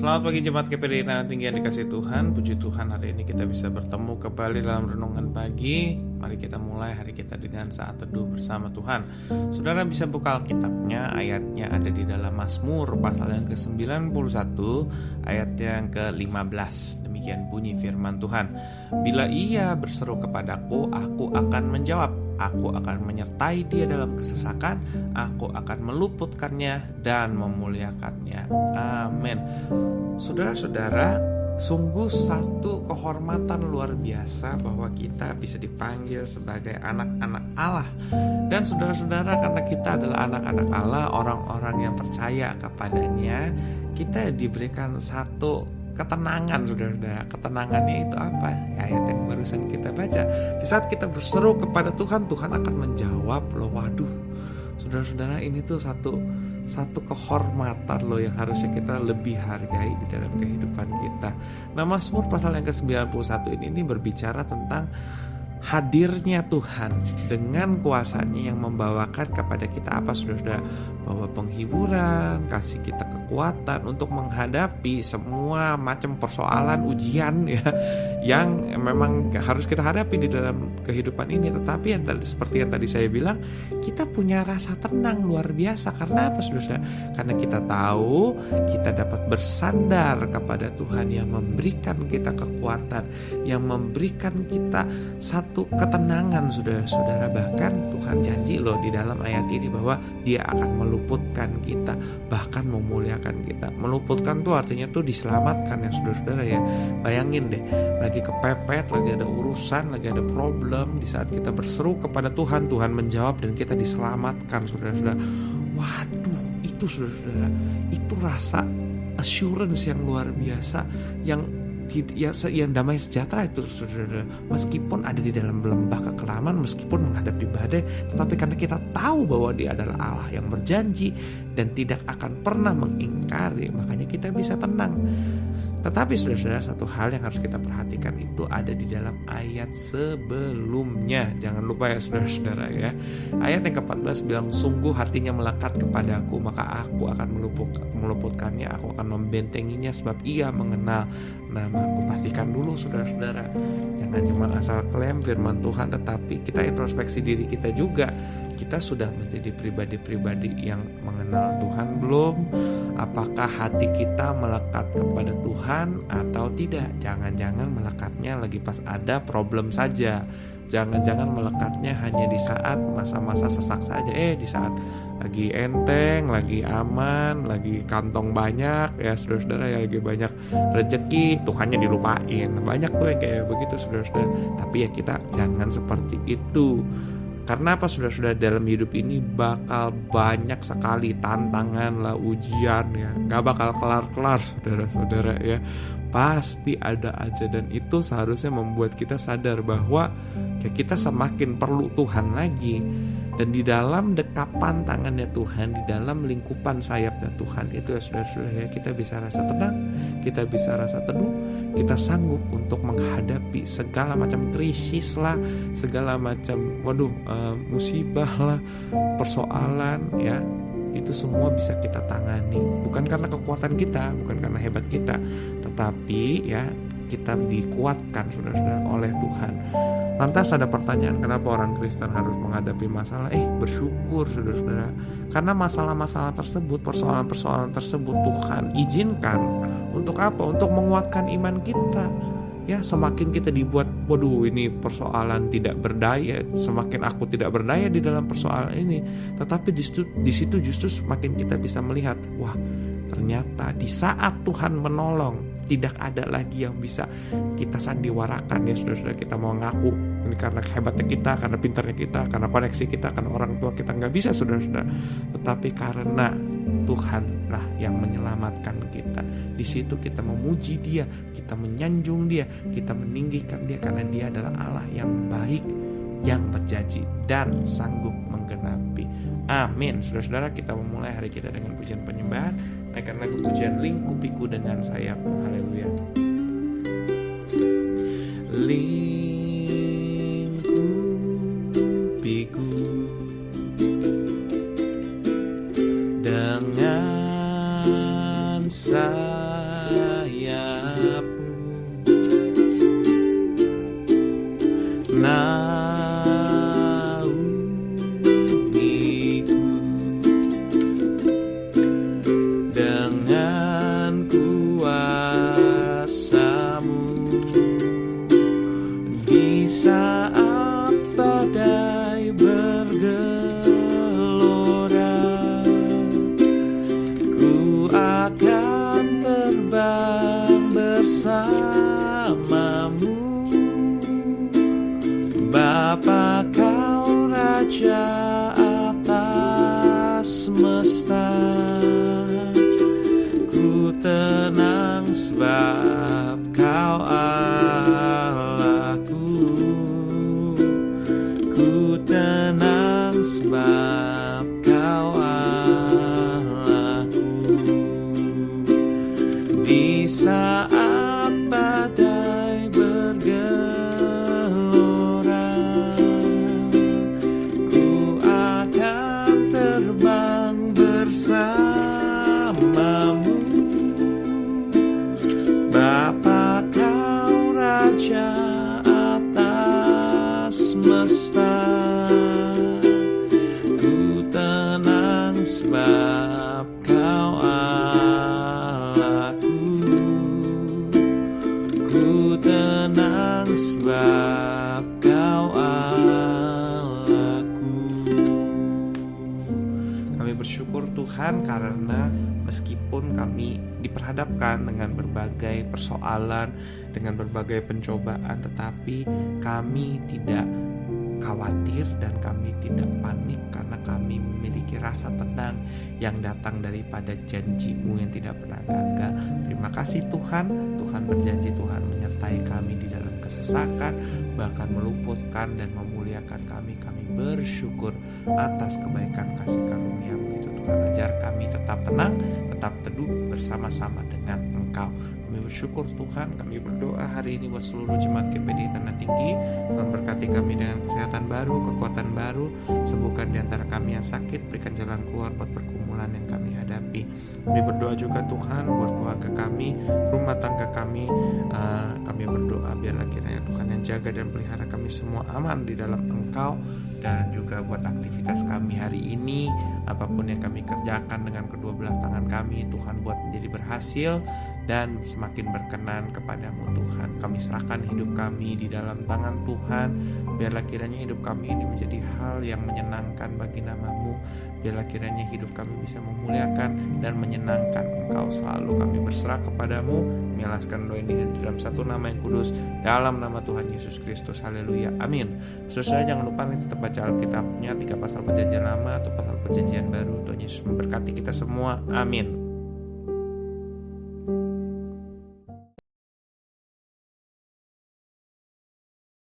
Selamat pagi jemaat GPD Tanah Tinggi yang dikasihi Tuhan. Puji Tuhan hari ini kita bisa bertemu kembali dalam renungan pagi. Mari kita mulai hari kita dengan saat teduh bersama Tuhan. Saudara bisa buka Alkitabnya, ayatnya ada di dalam Mazmur pasal yang ke-91 ayat yang ke-15. Demikian bunyi firman Tuhan. Bila ia berseru kepadaku, aku akan menjawab. Aku akan menyertai dia dalam kesesakan. Aku akan meluputkannya dan memuliakannya. Amin. Saudara-saudara, sungguh satu kehormatan luar biasa bahwa kita bisa dipanggil sebagai anak-anak Allah. Dan saudara-saudara, karena kita adalah anak-anak Allah, orang-orang yang percaya kepadanya, kita diberikan satu ketenangan, saudara-saudara. Ketenangannya itu apa? Ayat yang barusan kita baca. Di saat kita berseru kepada Tuhan, Tuhan akan menjawab loh. Waduh, saudara-saudara, ini tuh satu kehormatan loh yang harusnya kita lebih hargai di dalam kehidupan kita. Nah, Mazmur pasal yang ke-91 ini berbicara tentang hadirnya Tuhan dengan kuasanya yang membawakan kepada kita apa, saudara-saudara? Bahwa penghiburan, kasih kita kekuatan untuk menghadapi semua macam persoalan, ujian ya, yang memang harus kita hadapi di dalam kehidupan ini. Tetapi yang seperti yang tadi saya bilang, kita punya rasa tenang luar biasa. Karena apa, saudara? Karena kita tahu kita dapat bersandar kepada Tuhan yang memberikan kita kekuatan, yang memberikan kita satu ketenangan, saudara-saudara. Bahkan Tuhan janji loh di dalam ayat ini bahwa Dia akan meluputkan kita, bahkan memuliakan kita. Meluputkan tuh artinya tuh diselamatkan ya, saudara-saudara ya. Bayangin deh, lagi kepepet, lagi ada urusan, lagi ada problem, di saat kita berseru kepada Tuhan, Tuhan menjawab dan kita diselamatkan, saudara-saudara. Waduh, itu saudara-saudara, itu rasa assurance yang luar biasa, yang damai sejahtera itu, saudara. Meskipun ada di dalam lembah kekelaman, meskipun menghadapi badai, tetapi karena kita tahu bahwa Dia adalah Allah yang berjanji dan tidak akan pernah mengingkari, makanya kita bisa tenang. Tetapi saudara-saudara, satu hal yang harus kita perhatikan itu ada di dalam ayat sebelumnya. Jangan lupa ya, saudara-saudara ya. Ayat yang ke-14 bilang, sungguh hatinya melekat kepadaku, maka aku akan meluputkannya, aku akan membentenginya sebab ia mengenal namaku. Pastikan dulu, saudara-saudara, jangan cuma asal klaim firman Tuhan, tetapi kita introspeksi diri kita juga. Kita sudah menjadi pribadi-pribadi yang mengenal Tuhan belum? Apakah hati kita melekat kepada Tuhan atau tidak? Jangan-jangan melekatnya lagi pas ada problem saja. Jangan-jangan melekatnya hanya di saat masa-masa sesak saja. Di saat lagi enteng, lagi aman, lagi kantong banyak ya, saudara-saudara ya, lagi banyak rezeki, Tuhannya dilupain. Banyak tuh yang kayak begitu, saudara-saudara. Tapi ya kita jangan seperti itu. Karena apa, saudara-saudara, dalam hidup ini bakal banyak sekali tantangan lah, ujian ya, gak bakal kelar-kelar, saudara-saudara ya. Pasti ada aja, dan itu seharusnya membuat kita sadar bahwa ya kita semakin perlu Tuhan lagi. Dan di dalam dekapan tangannya Tuhan, di dalam lingkupan sayapnya Tuhan itu ya, saudara-saudara ya, kita bisa rasa tenang, kita bisa rasa teduh, kita sanggup untuk menghadapi segala macam krisis lah, segala macam musibah lah, persoalan ya. Itu semua bisa kita tangani, bukan karena kekuatan kita, bukan karena hebat kita, tetapi ya kita dikuatkan, saudara-saudara, oleh Tuhan. Lantas ada pertanyaan, kenapa orang Kristen harus menghadapi masalah? Bersyukur, saudara-saudara. Karena masalah-masalah tersebut, persoalan-persoalan tersebut Tuhan izinkan. Untuk apa? Untuk menguatkan iman kita. Ya, semakin kita dibuat, ini persoalan tidak berdaya, semakin aku tidak berdaya di dalam persoalan ini. Tetapi di situ justru semakin kita bisa melihat, wah, ternyata di saat Tuhan menolong, tidak ada lagi yang bisa kita sandiwarakan ya, saudara-saudara. Kita mau ngaku ini karena hebatnya kita, karena pintarnya kita, karena koneksi kita, karena orang tua kita, nggak bisa, saudara-saudara. Tetapi karena Tuhanlah yang menyelamatkan kita. Di situ kita memuji Dia, kita menyanjung Dia, kita meninggikan Dia, karena Dia adalah Allah yang baik, yang berjanji dan sanggup menggenapi. Amin. Saudara-saudara, kita memulai hari kita dengan pujian penyembahan. Naikkan lagu pujian Lingkupiku dengan sayap. Haleluya. Lingkupiku dengan sayap Bapa Kau Raja atas semesta, ku tenang sebab Kau Allahku. Ku tenang sebab Kau Allahku. Di saat badai bergelora, ku akan terbang bersamamu. Bapa Kau Raja atas semesta, ku tenang sebab Kau Allahku. Ku tenang sebab Kau Allahku. Kami bersyukur Tuhan karena meskipun kami diperhadapkan dengan berbagai persoalan, dengan berbagai pencobaan, tetapi kami tidak khawatir dan kami tidak panik karena kami memiliki rasa tenang yang datang daripada janji-Mu yang tidak pernah gagal. Terima kasih Tuhan. Tuhan berjanji Tuhan menyertai kami di dalam kesesakan, bahkan meluputkan dan memuliakan kami. Kami bersyukur atas kebaikan kasih karunia-Mu itu Tuhan. Ajar kami tetap tenang, tetap teduh bersama-sama dengan Engkau. Kami bersyukur Tuhan. Kami berdoa hari ini buat seluruh jemaat GPD Tanah Tinggi. Tuhan berkati kami dengan kesehatan baru, kekuatan baru. Sembuhkan di antara kami yang sakit. Berikan jalan keluar buat pergumulan yang kami hadapi. Kami berdoa juga Tuhan buat keluarga kami, rumah tangga kami. Kami berdoa biarlah kiranya Tuhan yang jaga dan pelihara kami semua aman di dalam Engkau. Dan juga buat aktivitas kami hari ini, apapun yang kami kerjakan dengan kedua belah tangan kami, Tuhan buat menjadi berhasil dan semakin berkenan kepadamu Tuhan. Kami serahkan hidup kami di dalam tangan Tuhan. Biarlah kiranya hidup kami ini menjadi hal yang menyenangkan bagi nama-Mu. Biarlah kiranya hidup kami bisa memuliakan dan menyenangkan Engkau selalu. Kami berserah kepadamu, mengalaskan doa ini di dalam satu nama yang kudus, dalam nama Tuhan Yesus Kristus. Haleluya, amin. Saudara jangan lupa nih tetap baca Alkitabnya, 3 pasal perjanjian lama atau pasal perjanjian baru. Tuhan Yesus memberkati kita semua, amin.